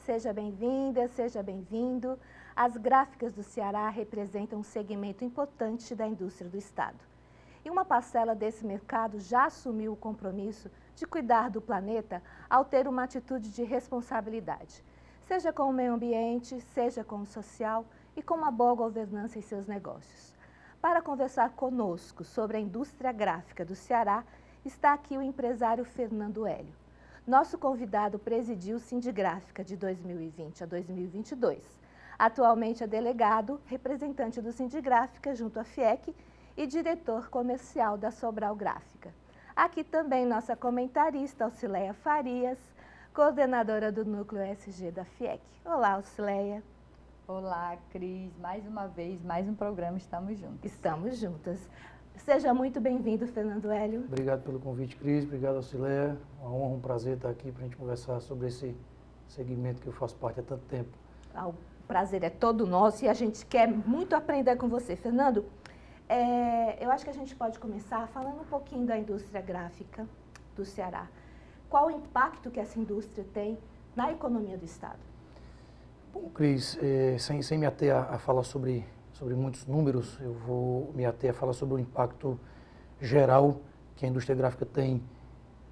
Seja bem-vinda, seja bem-vindo. As gráficas do Ceará representam um segmento importante da indústria do Estado. E uma parcela desse mercado já assumiu o compromisso de cuidar do planeta ao ter uma atitude de responsabilidade, seja com o meio ambiente, seja com o social e com uma boa governança em seus negócios. Para conversar conosco sobre a indústria gráfica do Ceará, está aqui o empresário Fernando Hélio. Nosso convidado presidiu o Sindigráfica de 2020 a 2022. Atualmente é delegado, representante do Sindigráfica junto à FIEC e diretor comercial da Sobral Gráfica. Aqui também nossa comentarista, Auxileia Farias, coordenadora do Núcleo SG da FIEC. Olá, Auxileia. Olá, Cris. Mais uma vez, mais um programa, estamos juntos. Estamos juntas. Seja muito bem-vindo, Fernando Hélio. Obrigado pelo convite, Cris. Obrigado, Auxileia. Uma honra, um prazer estar aqui para a gente conversar sobre esse segmento que eu faço parte há tanto tempo. O prazer é todo nosso e a gente quer muito aprender com você. Fernando, eu acho que a gente pode começar falando um pouquinho da indústria gráfica do Ceará. Qual o impacto que essa indústria tem na economia do Estado? Bom, Cris, sem me ater a falar sobre muitos números, eu vou me ater a falar sobre o impacto geral que a indústria gráfica tem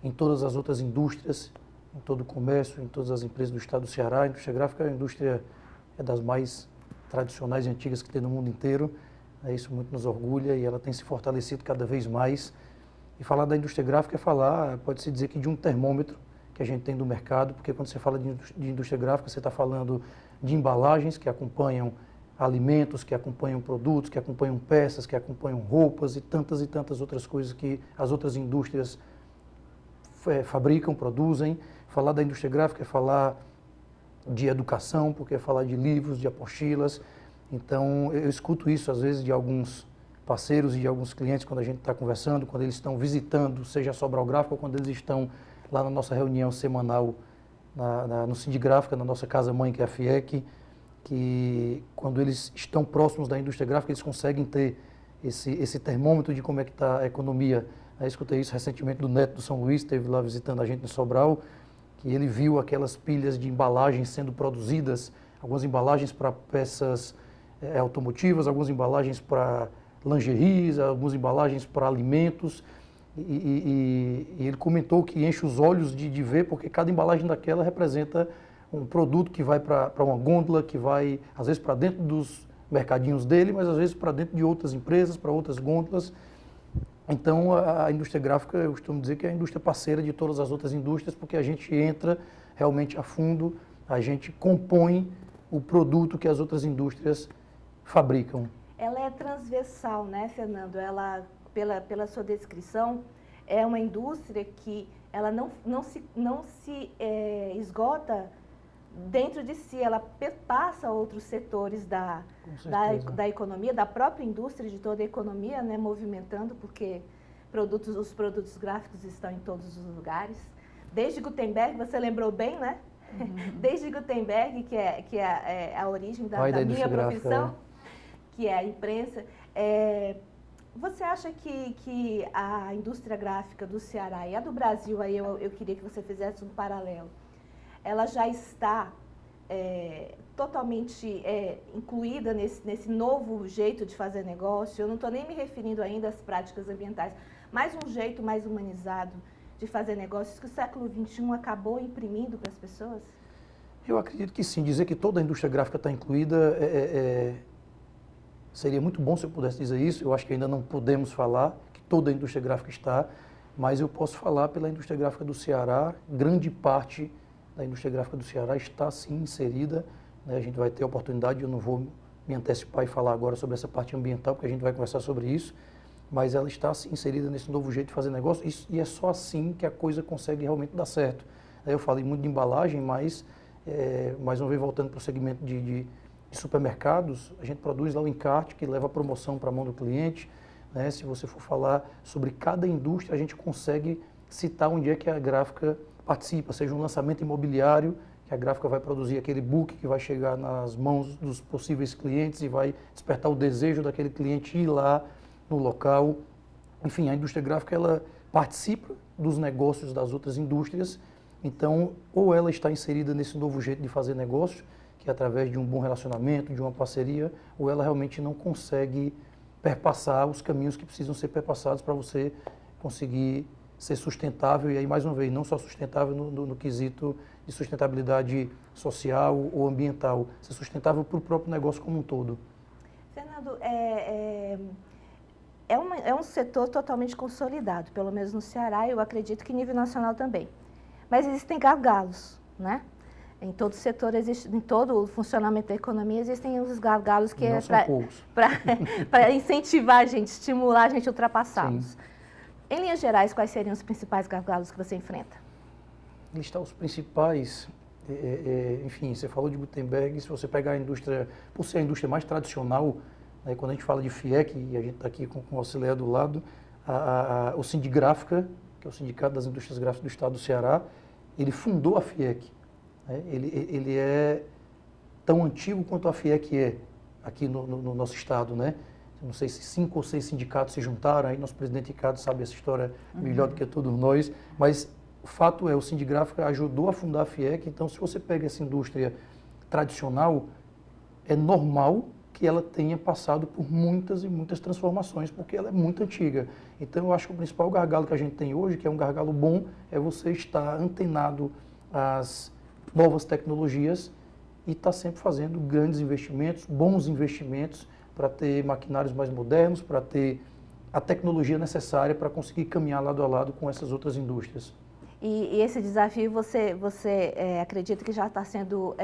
em todas as outras indústrias, em todo o comércio, em todas as empresas do Estado do Ceará. A indústria gráfica é uma indústria das mais tradicionais e antigas que tem no mundo inteiro. Isso muito nos orgulha e ela tem se fortalecido cada vez mais. E falar da indústria gráfica é falar, pode-se dizer que de um termômetro que a gente tem do mercado, porque quando você fala de indústria gráfica, você está falando de embalagens que acompanham alimentos, que acompanham produtos, que acompanham peças, que acompanham roupas e tantas outras coisas que as outras indústrias fabricam, produzem. Falar da indústria gráfica é falar de educação, porque é falar de livros, de apostilas. Então, eu escuto isso às vezes de alguns parceiros e de alguns clientes quando a gente está conversando, quando eles estão visitando, seja a Sobral Gráfica ou quando eles estão lá na nossa reunião semanal no Sindigráfica, na nossa casa-mãe, que é a FIEC, que quando eles estão próximos da indústria gráfica, eles conseguem ter esse termômetro de como é que está a economia. Eu escutei isso recentemente do Neto do São Luís, esteve lá visitando a gente em Sobral, que ele viu aquelas pilhas de embalagens sendo produzidas, algumas embalagens para peças automotivas, algumas embalagens para lingeries, algumas embalagens para alimentos, e ele comentou que enche os olhos de ver, porque cada embalagem daquela representa um produto que vai para uma gôndola, que vai, às vezes, para dentro dos mercadinhos dele, mas às vezes para dentro de outras empresas, para outras gôndolas. Então, a indústria gráfica, eu costumo dizer que é a indústria parceira de todas as outras indústrias, porque a gente entra realmente a fundo, a gente compõe o produto que as outras indústrias fabricam. Ela é transversal, né, Fernando? Ela, pela sua descrição, é uma indústria que ela não se esgota dentro de si, ela perpassa outros setores da economia, da própria indústria, de toda a economia, né, movimentando, porque os produtos gráficos estão em todos os lugares. Desde Gutenberg, você lembrou bem, né? Uhum. Desde Gutenberg, que é a origem da minha profissão, que é a imprensa. Você acha que a indústria gráfica do Ceará e a do Brasil, aí eu queria que você fizesse um paralelo, ela já está totalmente incluída nesse novo jeito de fazer negócio? Eu não estou nem me referindo ainda às práticas ambientais, mas um jeito mais humanizado de fazer negócios que o século XXI acabou imprimindo para as pessoas? Eu acredito que sim. Dizer que toda a indústria gráfica está incluída seria muito bom se eu pudesse dizer isso. Eu acho que ainda não podemos falar que toda a indústria gráfica está, mas eu posso falar pela indústria gráfica do Ceará. Grande parte da indústria gráfica do Ceará está sim inserida, né? A gente vai ter a oportunidade, eu não vou me antecipar e falar agora sobre essa parte ambiental, porque a gente vai conversar sobre isso, mas ela está sim inserida nesse novo jeito de fazer negócio, e é só assim que a coisa consegue realmente dar certo. Eu falei muito de embalagem, mas mais uma vez voltando para o segmento de supermercados, a gente produz lá o encarte que leva a promoção para a mão do cliente, né? Se você for falar sobre cada indústria, a gente consegue citar onde é que a gráfica participa, seja um lançamento imobiliário, que a gráfica vai produzir aquele book que vai chegar nas mãos dos possíveis clientes e vai despertar o desejo daquele cliente ir lá no local. Enfim, a indústria gráfica ela participa dos negócios das outras indústrias Então, ou ela está inserida nesse novo jeito de fazer negócio, que é através de um bom relacionamento, de uma parceria, ou ela realmente não consegue perpassar os caminhos que precisam ser perpassados para você conseguir ser sustentável, e aí, mais uma vez, não só sustentável no quesito de sustentabilidade social ou ambiental, ser sustentável para o próprio negócio como um todo. Fernando, é um setor totalmente consolidado, pelo menos no Ceará, e eu acredito que em nível nacional também. Mas existem gargalos, né? Em todo setor, em todo o funcionamento da economia, existem os gargalos que Não é para incentivar a gente, estimular a gente a ultrapassá-los. Em linhas gerais, quais seriam os principais gargalos que você enfrenta? Listar os principais, enfim, você falou de Gutenberg, se você pegar a indústria, por ser a indústria mais tradicional, né, quando a gente fala de FIEC, e a gente está aqui com o auxiliar do lado, o Sindigráfica, que é o Sindicato das Indústrias Gráficas do Estado do Ceará, ele fundou a FIEC. Né, ele é tão antigo quanto a FIEC é aqui no nosso estado, né? Não sei se 5 ou 6 sindicatos se juntaram, aí nosso presidente Ricardo sabe essa história melhor do que todos nós, mas o fato é, o Sindigráfica ajudou a fundar a FIEC, então se você pega essa indústria tradicional, é normal que ela tenha passado por muitas e muitas transformações, porque ela é muito antiga. Então eu acho que o principal gargalo que a gente tem hoje, que é um gargalo bom, é você estar antenado às novas tecnologias e estar sempre fazendo grandes investimentos, bons investimentos, para ter maquinários mais modernos, para ter a tecnologia necessária para conseguir caminhar lado a lado com essas outras indústrias. E esse desafio você acredita que já está sendo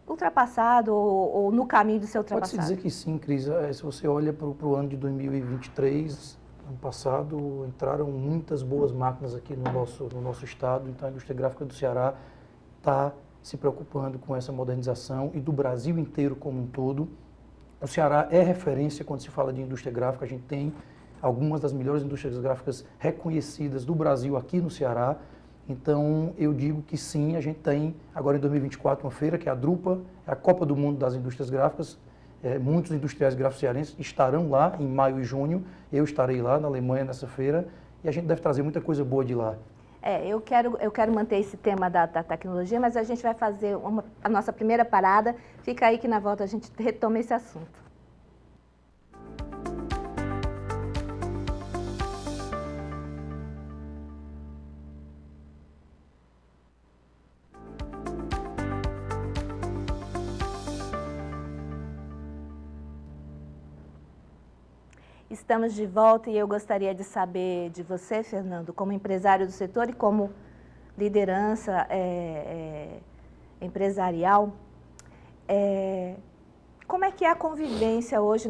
ultrapassado ou no caminho de ser ultrapassado? Pode-se dizer que sim, Cris. Se você olha para o ano de 2023, ano passado, entraram muitas boas máquinas aqui no nosso estado, então a indústria gráfica do Ceará está se preocupando com essa modernização e do Brasil inteiro como um todo. O Ceará é referência quando se fala de indústria gráfica, a gente tem algumas das melhores indústrias gráficas reconhecidas do Brasil aqui no Ceará, então eu digo que sim, a gente tem agora em 2024 uma feira que é a Drupa, é a Copa do Mundo das Indústrias Gráficas, muitos industriais gráficos cearenses estarão lá em maio e junho, eu estarei lá na Alemanha nessa feira e a gente deve trazer muita coisa boa de lá. Eu quero manter esse tema da tecnologia, mas a gente vai fazer a nossa primeira parada. Fica aí que na volta a gente retoma esse assunto. Estamos de volta e eu gostaria de saber de você, Fernando, como empresário do setor e como liderança empresarial, como é que é a convivência hoje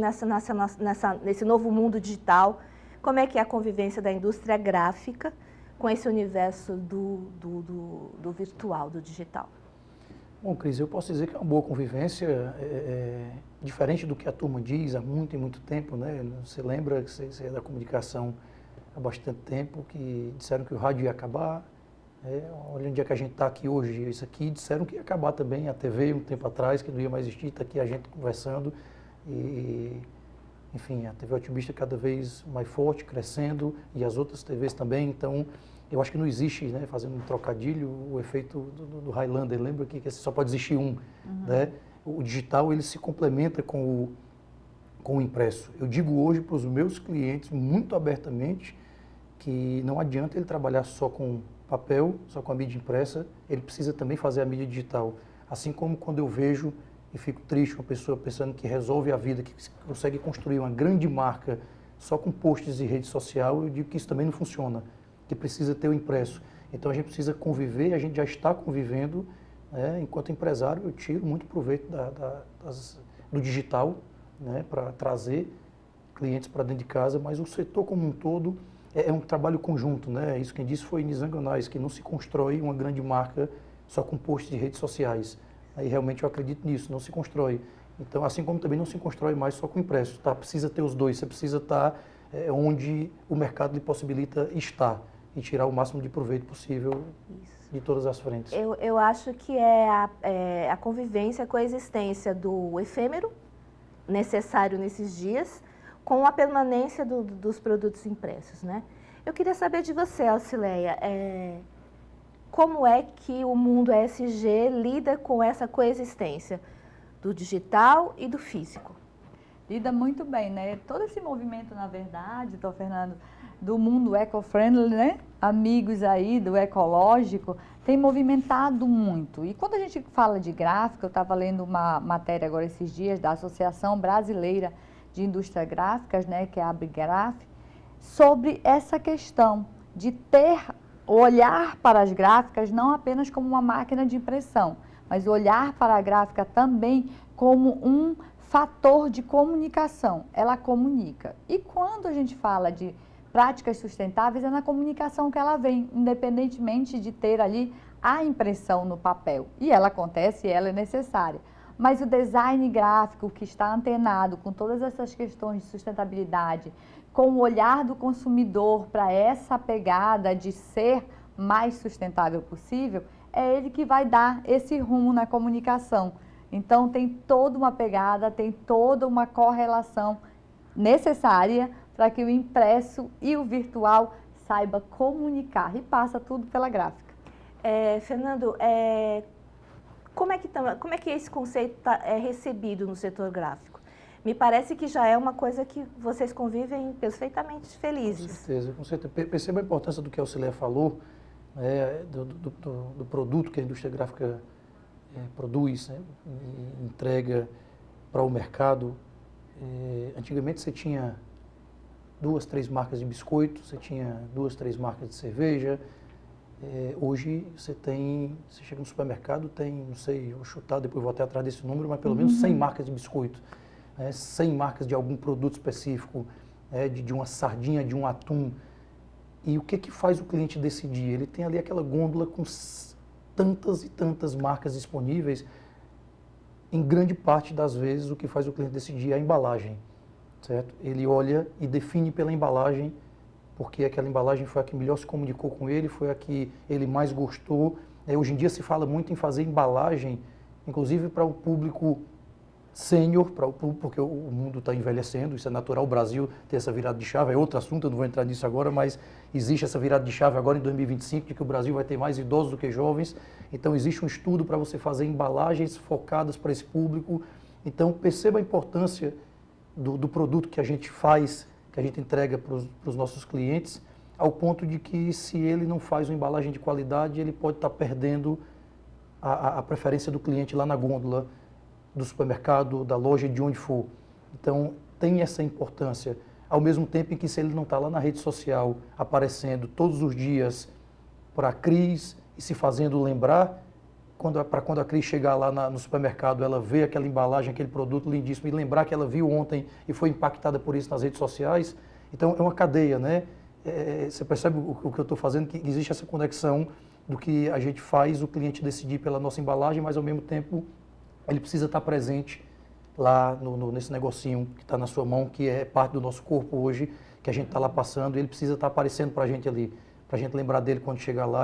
nesse novo mundo digital? Como é que é a convivência da indústria gráfica com esse universo do virtual, do digital? Bom, Cris, eu posso dizer que é uma boa convivência, diferente do que a turma diz há muito e muito tempo, né? Você lembra que você é da comunicação há bastante tempo, que disseram que o rádio ia acabar, olha onde é que a gente está aqui hoje, isso aqui, disseram que ia acabar também a TV um tempo atrás, que não ia mais existir, está aqui a gente conversando, e, enfim, a TV otimista cada vez mais forte, crescendo, e as outras TVs também, então eu acho que não existe, né, fazendo um trocadilho, o efeito do Highlander, lembra que só pode existir um, né? O digital, ele se complementa com o impresso. Eu digo hoje para os meus clientes, muito abertamente, que não adianta ele trabalhar só com papel, só com a mídia impressa, ele precisa também fazer a mídia digital. Assim como quando eu vejo e fico triste uma pessoa pensando que resolve a vida, que consegue construir uma grande marca só com posts e rede social, eu digo que isso também não funciona, que precisa ter o impresso. Então a gente precisa conviver, a gente já está convivendo, né? Enquanto empresário eu tiro muito proveito do digital, né? Para trazer clientes para dentro de casa, mas o setor como um todo é um trabalho conjunto, né? Isso quem disse foi Nizam Gonais, que não se constrói uma grande marca só com posts de redes sociais. Aí realmente eu acredito nisso, não se constrói. Então, assim como também não se constrói mais só com impresso, tá? Precisa ter os dois, você precisa estar onde o mercado lhe possibilita estar e tirar o máximo de proveito possível de todas as frentes. Eu acho que é a convivência, a coexistência do efêmero, necessário nesses dias, com a permanência dos produtos impressos, né? Eu queria saber de você, Auxileia, como é que o mundo ESG lida com essa coexistência do digital e do físico? Lida muito bem, né? Todo esse movimento, na verdade, doutor Fernando, do mundo eco-friendly, né? Amigos aí do ecológico, tem movimentado muito. E quando a gente fala de gráfica, eu estava lendo uma matéria agora esses dias da Associação Brasileira de Indústrias Gráficas, né, que é a Abrigraf, sobre essa questão de ter, olhar para as gráficas não apenas como uma máquina de impressão, mas olhar para a gráfica também como um fator de comunicação. Ela comunica. E quando a gente fala de práticas sustentáveis, é na comunicação que ela vem, independentemente de ter ali a impressão no papel. E ela acontece e ela é necessária. Mas o design gráfico que está antenado com todas essas questões de sustentabilidade, com o olhar do consumidor para essa pegada de ser mais sustentável possível, é ele que vai dar esse rumo na comunicação. Então, tem toda uma pegada, tem toda uma correlação necessária para que o impresso e o virtual saiba comunicar e passa tudo pela gráfica. Fernando, como é que esse conceito é recebido no setor gráfico? Me parece que já é uma coisa que vocês convivem perfeitamente felizes. Com certeza. Perceba a importância do que a Auxilia falou, do produto que a indústria gráfica produz, né, e entrega para o mercado. Antigamente você tinha 2, 3 marcas de biscoito, você tinha 2, 3 marcas de cerveja. Hoje você chega no supermercado, tem, não sei, vou chutar, depois vou até atrás desse número, mas pelo menos 100 marcas de biscoito, 100 marcas de algum produto específico, de uma sardinha, de um atum. E o que faz o cliente decidir? Ele tem ali aquela gôndola com tantas e tantas marcas disponíveis. Em grande parte das vezes o que faz o cliente decidir é a embalagem, certo? Ele olha e define pela embalagem, porque aquela embalagem foi a que melhor se comunicou com ele, foi a que ele mais gostou. Hoje em dia se fala muito em fazer embalagem, inclusive para o público sênior, porque o mundo está envelhecendo, isso é natural, o Brasil tem essa virada de chave, é outro assunto, eu não vou entrar nisso agora, mas existe essa virada de chave agora em 2025, de que o Brasil vai ter mais idosos do que jovens, então existe um estudo para você fazer embalagens focadas para esse público. Então perceba a importância do produto que a gente faz, que a gente entrega para os nossos clientes, ao ponto de que se ele não faz uma embalagem de qualidade, ele pode estar perdendo a preferência do cliente lá na gôndola, do supermercado, da loja, de onde for. Então, tem essa importância. Ao mesmo tempo em que se ele não está lá na rede social, aparecendo todos os dias para a Cris e se fazendo lembrar, para quando a Cris chegar lá no supermercado, ela vê aquela embalagem, aquele produto lindíssimo, e lembrar que ela viu ontem e foi impactada por isso nas redes sociais. Então, é uma cadeia, né? Você percebe o que eu estou fazendo, que existe essa conexão do que a gente faz, o cliente decidir pela nossa embalagem, mas ao mesmo tempo ele precisa estar presente lá nesse negocinho que está na sua mão, que é parte do nosso corpo hoje, que a gente está lá passando, e ele precisa estar aparecendo para a gente ali, para a gente lembrar dele quando chegar lá,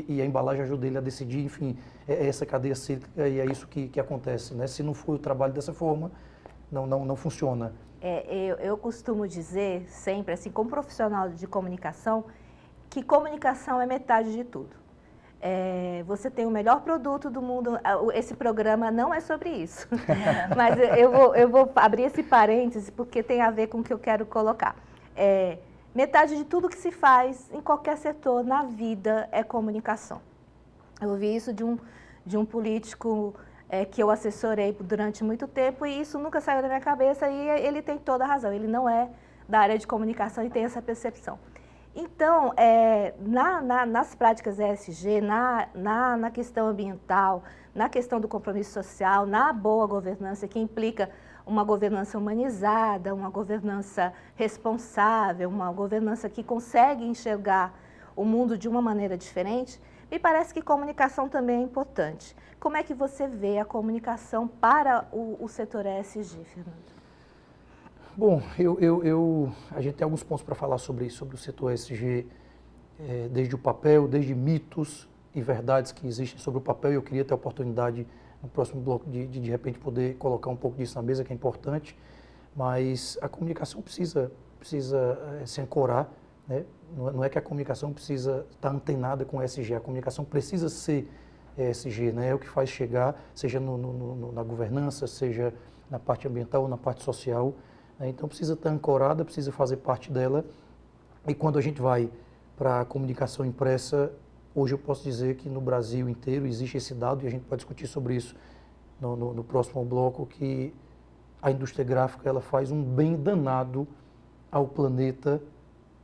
e a embalagem ajuda ele a decidir. Enfim, é essa cadeia cíclica, e é isso que acontece, né? Se não for o trabalho dessa forma, não funciona. Eu costumo dizer sempre, assim, como profissional de comunicação, que comunicação é metade de tudo. Você tem o melhor produto do mundo. Esse programa não é sobre isso, mas eu vou abrir esse parêntese porque tem a ver com o que eu quero colocar. Metade de tudo que se faz em qualquer setor na vida é comunicação. Eu ouvi isso de um político que eu assessorei durante muito tempo, e isso nunca saiu da minha cabeça, e ele tem toda a razão. Ele não é da área de comunicação e tem essa percepção. Então, nas práticas ESG, na questão ambiental, na questão do compromisso social, na boa governança, que implica uma governança humanizada, uma governança responsável, uma governança que consegue enxergar o mundo de uma maneira diferente, me parece que comunicação também é importante. Como é que você vê a comunicação para o setor ESG, Fernando? Bom, a gente tem alguns pontos para falar sobre o setor ESG, desde o papel, desde mitos e verdades que existem sobre o papel, e eu queria ter a oportunidade no próximo bloco de repente poder colocar um pouco disso na mesa, que é importante, mas a comunicação precisa se ancorar né? Não é que a comunicação precisa estar antenada com ESG, a comunicação precisa ser ESG, né? É o que faz chegar, seja na governança, seja na parte ambiental ou na parte social, né? Então precisa estar ancorada, precisa fazer parte dela. E quando a gente vai para a comunicação impressa, hoje eu posso dizer que no Brasil inteiro existe esse dado, e a gente pode discutir sobre isso no próximo bloco, que a indústria gráfica ela faz um bem danado ao planeta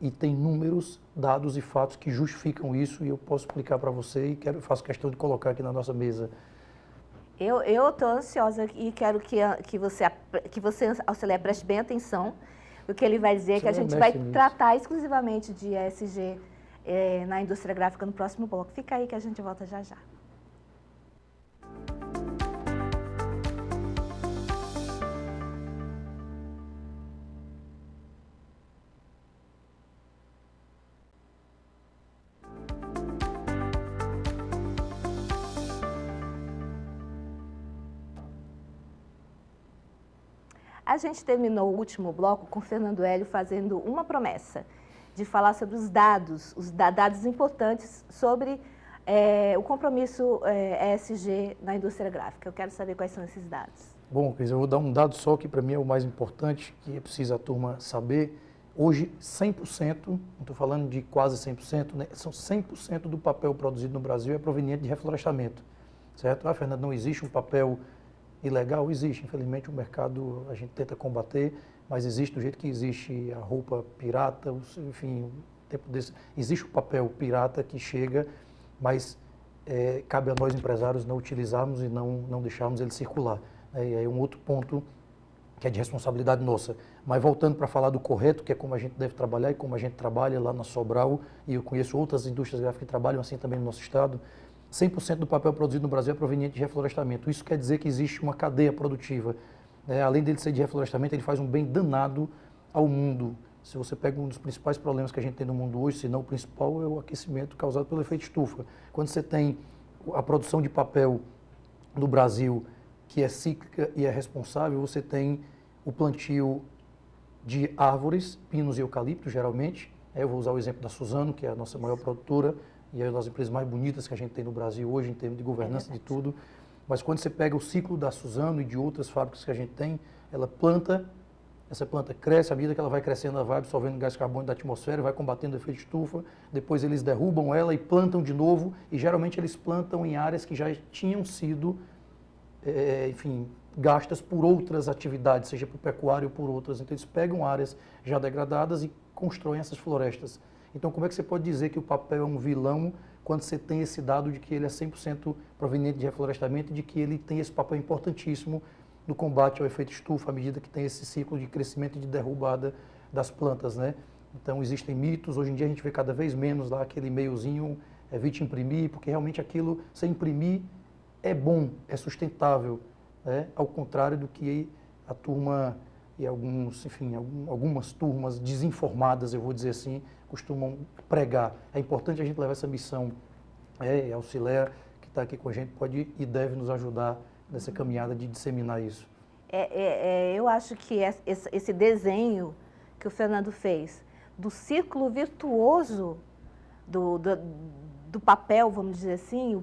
e tem números, dados e fatos que justificam isso, e eu posso explicar para você e faço questão de colocar aqui na nossa mesa. Eu estou ansiosa e quero que você, Auxiliar, preste bem atenção, o que ele vai dizer, que a gente vai tratar exclusivamente de ESG na indústria gráfica no próximo bloco. Fica aí que a gente volta já já. A gente terminou o último bloco com o Fernando Hélio fazendo uma promessa de falar sobre os dados importantes sobre o compromisso ESG na indústria gráfica. Eu quero saber quais são esses dados. Bom, Cris, eu vou dar um dado só que para mim é o mais importante, que precisa a turma saber. Hoje, 100%, não estou falando de quase 100%, né? São 100% do papel produzido no Brasil é proveniente de reflorestamento, certo? Ah, Fernando, não existe um papel ilegal? Existe, infelizmente o mercado a gente tenta combater, mas existe do jeito que existe a roupa pirata, enfim, tempo desse, existe o papel pirata que chega, mas cabe a nós empresários não utilizarmos e não deixarmos ele circular. E aí um outro ponto que é de responsabilidade nossa. Mas voltando para falar do correto, que é como a gente deve trabalhar e como a gente trabalha lá na Sobral, e eu conheço outras indústrias gráficas que trabalham assim também no nosso estado, 100% do papel produzido no Brasil é proveniente de reflorestamento. Isso quer dizer que existe uma cadeia produtiva. Além dele ser de reflorestamento, ele faz um bem danado ao mundo. Se você pega um dos principais problemas que a gente tem no mundo hoje, se não o principal, é o aquecimento causado pelo efeito estufa. Quando você tem a produção de papel no Brasil, que é cíclica e é responsável, você tem o plantio de árvores, pinos e eucaliptos, geralmente. Eu vou usar o exemplo da Suzano, que é a nossa maior produtora, e é uma das empresas mais bonitas que a gente tem no Brasil hoje, em termos de governança, de tudo. Mas quando você pega o ciclo da Suzano e de outras fábricas que a gente tem, ela planta, essa planta cresce, à medida que ela vai crescendo, ela vai absorvendo gás carbônico da atmosfera, vai combatendo o efeito estufa, depois eles derrubam ela e plantam de novo, e geralmente eles plantam em áreas que já tinham sido, enfim, gastas por outras atividades, seja por pecuária ou por outras. Então eles pegam áreas já degradadas e constroem essas florestas. Então, como é que você pode dizer que o papel é um vilão quando você tem esse dado de que ele é 100% proveniente de reflorestamento e de que ele tem esse papel importantíssimo no combate ao efeito estufa, à medida que tem esse ciclo de crescimento e de derrubada das plantas, né? Então, existem mitos. Hoje em dia, a gente vê cada vez menos lá aquele e-mailzinho, evite imprimir, porque realmente aquilo, sem imprimir, é bom, é sustentável, né? Ao contrário do que a turma e algumas turmas desinformadas, eu vou dizer assim, costumam pregar. É importante a gente levar essa missão. A Auxiliar, que está aqui com a gente, pode e deve nos ajudar nessa caminhada de disseminar isso. Eu acho que esse desenho que o Fernando fez, do círculo virtuoso do papel, vamos dizer assim, o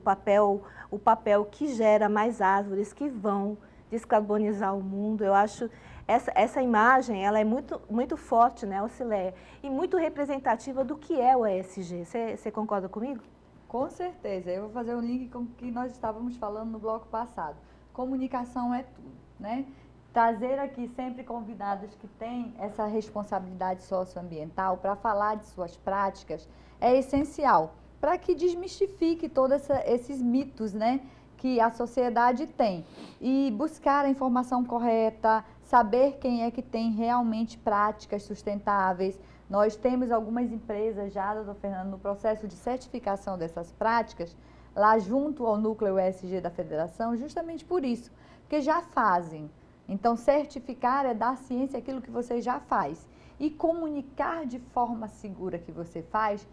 papel que gera mais árvores que vão descarbonizar o mundo, eu acho essa imagem, ela é muito forte, né, Auxiliar, e muito representativa do que é o ESG. Você concorda comigo? Com certeza. Eu vou fazer um link com o que nós estávamos falando no bloco passado. Comunicação é tudo, né? Trazer aqui sempre convidados que têm essa responsabilidade socioambiental para falar de suas práticas é essencial, para que desmistifique todos esses mitos, né, que a sociedade tem, e buscar a informação correta, saber quem é que tem realmente práticas sustentáveis. Nós temos algumas empresas já, doutor Fernando, no processo de certificação dessas práticas, lá junto ao núcleo ESG da Federação, justamente por isso, porque já fazem. Então, certificar é dar ciência àquilo que você já faz. E comunicar de forma segura que você faz,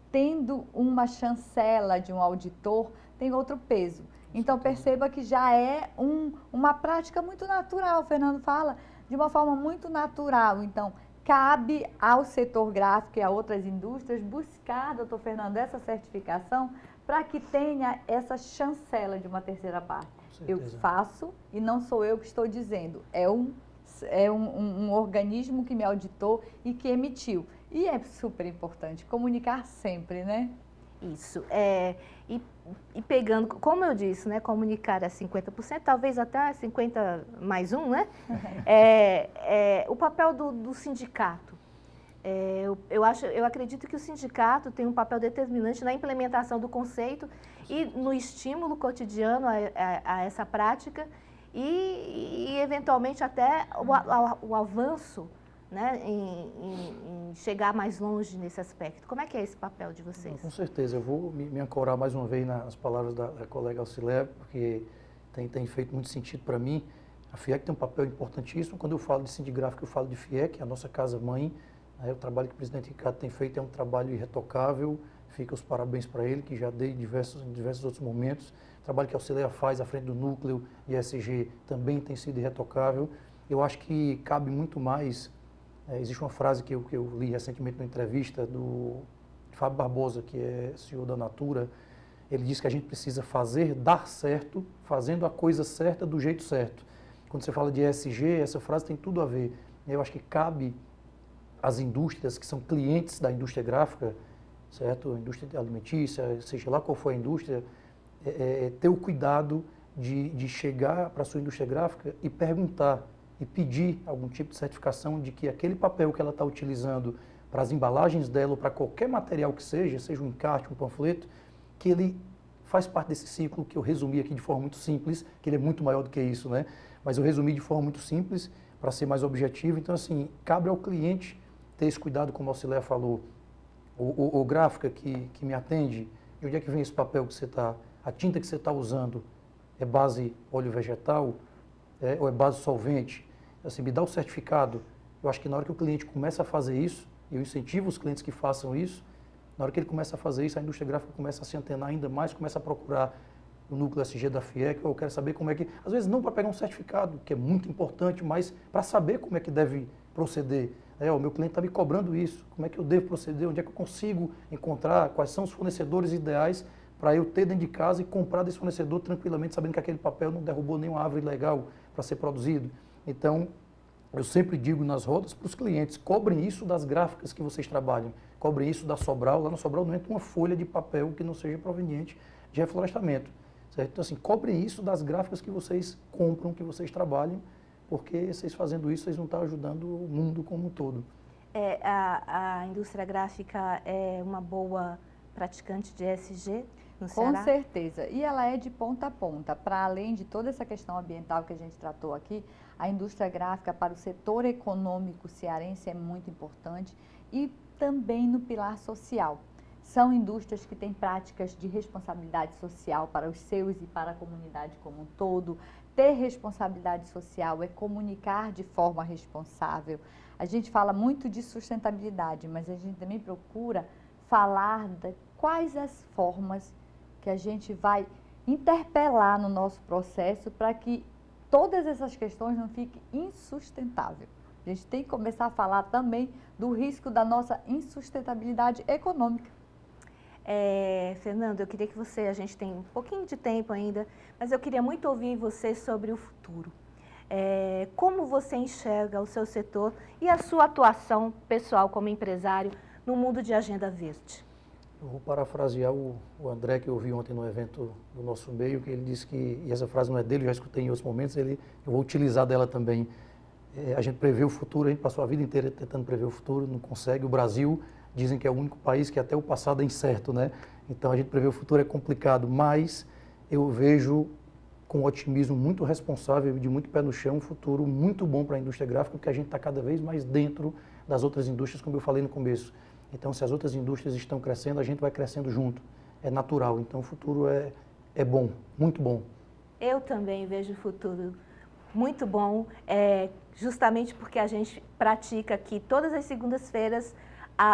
tendo uma chancela de um auditor, tem outro peso. Então, perceba que já é uma prática muito natural, o Fernando fala, de uma forma muito natural. Então, cabe ao setor gráfico e a outras indústrias buscar, doutor Fernando, essa certificação para que tenha essa chancela de uma terceira parte. Eu faço e não sou eu que estou dizendo, é um organismo que me auditou e que emitiu. E é super importante comunicar sempre, né? Isso. E pegando, como eu disse, né, comunicar é 50%, talvez até 50 mais um, né? O papel do sindicato. Eu acredito que o sindicato tem um papel determinante na implementação do conceito e no estímulo cotidiano a essa prática e eventualmente até o avanço, né, em chegar mais longe nesse aspecto. Como é que é esse papel de vocês? Com certeza, eu vou me ancorar mais uma vez nas palavras da colega Auxiliar, porque tem feito muito sentido para mim. A FIEC tem um papel importantíssimo. Quando eu falo de Sindigráfica, eu falo de FIEC, a nossa casa-mãe. O trabalho que o presidente Ricardo tem feito é um trabalho irretocável. Fica os parabéns para ele, que já dei em diversos outros momentos. O trabalho que a Auxiliar faz à frente do núcleo de ESG também tem sido irretocável. Eu acho que cabe muito mais. Existe uma frase que eu li recentemente numa entrevista do Fábio Barbosa, que é CEO da Natura. Ele disse que a gente precisa dar certo, fazendo a coisa certa do jeito certo. Quando você fala de ESG, essa frase tem tudo a ver. Eu acho que cabe às indústrias que são clientes da indústria gráfica, certo? A indústria alimentícia, seja lá qual for a indústria, ter o cuidado de chegar para a sua indústria gráfica e perguntar e pedir algum tipo de certificação de que aquele papel que ela está utilizando para as embalagens dela ou para qualquer material que seja um encarte, um panfleto, que ele faz parte desse ciclo que eu resumi aqui de forma muito simples, que ele é muito maior do que isso, né? Mas eu resumi de forma muito simples para ser mais objetivo. Então, assim, cabe ao cliente ter esse cuidado, como a Auxiliar falou. O gráfica que me atende, de onde é que vem esse papel que você está, a tinta que você está usando é base óleo vegetal ou é base solvente? Assim, me dá o certificado. Eu acho que na hora que o cliente começa a fazer isso, e eu incentivo os clientes que façam isso, na hora que ele começa a fazer isso, a indústria gráfica começa a se antenar ainda mais, começa a procurar o núcleo SG da FIEC, eu quero saber como é que, às vezes não para pegar um certificado, que é muito importante, mas para saber como é que deve proceder. O meu cliente está me cobrando isso, como é que eu devo proceder, onde é que eu consigo encontrar, quais são os fornecedores ideais para eu ter dentro de casa e comprar desse fornecedor tranquilamente, sabendo que aquele papel não derrubou nenhuma árvore legal para ser produzido. Então, eu sempre digo nas rodas para os clientes, cobrem isso das gráficas que vocês trabalham, cobrem isso da Sobral. Lá na Sobral não entra uma folha de papel que não seja proveniente de reflorestamento. Certo? Então, assim, cobrem isso das gráficas que vocês compram, que vocês trabalham, porque vocês fazendo isso, vocês não estão ajudando o mundo como um todo. A indústria gráfica é uma boa praticante de ESG no Ceará? Com certeza. E ela é de ponta a ponta. Para além de toda essa questão ambiental que a gente tratou aqui, a indústria gráfica para o setor econômico cearense é muito importante e também no pilar social. São indústrias que têm práticas de responsabilidade social para os seus e para a comunidade como um todo. Ter responsabilidade social é comunicar de forma responsável. A gente fala muito de sustentabilidade, mas a gente também procura falar de quais as formas que a gente vai interpelar no nosso processo para que todas essas questões não fiquem insustentáveis. A gente tem que começar a falar também do risco da nossa insustentabilidade econômica. Fernando, eu queria que a gente tem um pouquinho de tempo ainda, mas eu queria muito ouvir você sobre o futuro. Como você enxerga o seu setor e a sua atuação pessoal como empresário no mundo de agenda verde? Eu vou parafrasear o André, que eu vi ontem no evento do nosso meio, que ele disse que, e essa frase não é dele, eu já escutei em outros momentos, eu vou utilizar dela também. A gente prevê o futuro, a gente passou a vida inteira tentando prever o futuro, não consegue. O Brasil, dizem que é o único país que até o passado é incerto, né? Então a gente prever o futuro é complicado, mas eu vejo com um otimismo muito responsável e de muito pé no chão um futuro muito bom para a indústria gráfica, porque a gente está cada vez mais dentro das outras indústrias, como eu falei no começo. Então, se as outras indústrias estão crescendo, a gente vai crescendo junto. É natural. Então, o futuro é bom, muito bom. Eu também vejo o futuro muito bom, justamente porque a gente pratica aqui todas as segundas-feiras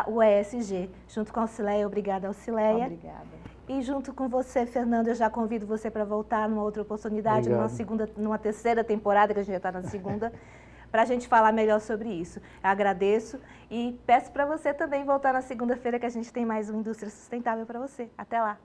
o ESG, junto com a Auxileia. Obrigada, Auxileia. Obrigada. E junto com você, Fernando, eu já convido você para voltar numa outra oportunidade, numa terceira temporada, que a gente já está na segunda, para a gente falar melhor sobre isso. Eu agradeço e peço para você também voltar na segunda-feira que a gente tem mais uma Indústria Sustentável para você. Até lá!